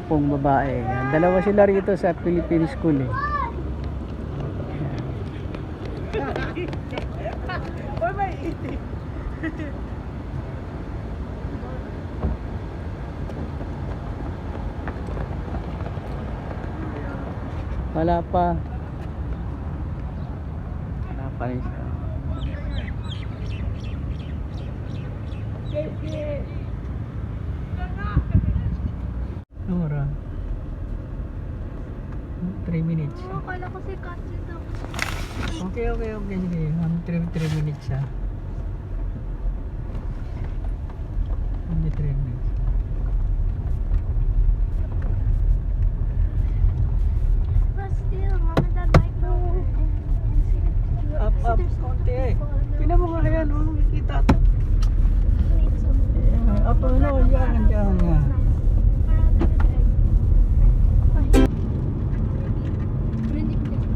pong babae. Dalawa sila rito sa Philippine School eh. Wala pa. Wala pa rin siya. Nora. 3 minutes. Akala ko si Katsi daw. Okay. Sige. 3 minutes siya. Only 3 minutes. But still, mom and dad might know. Up, konti eh. Tingnan mo nga yan, oh. Makikita ito. Up, ano, yan.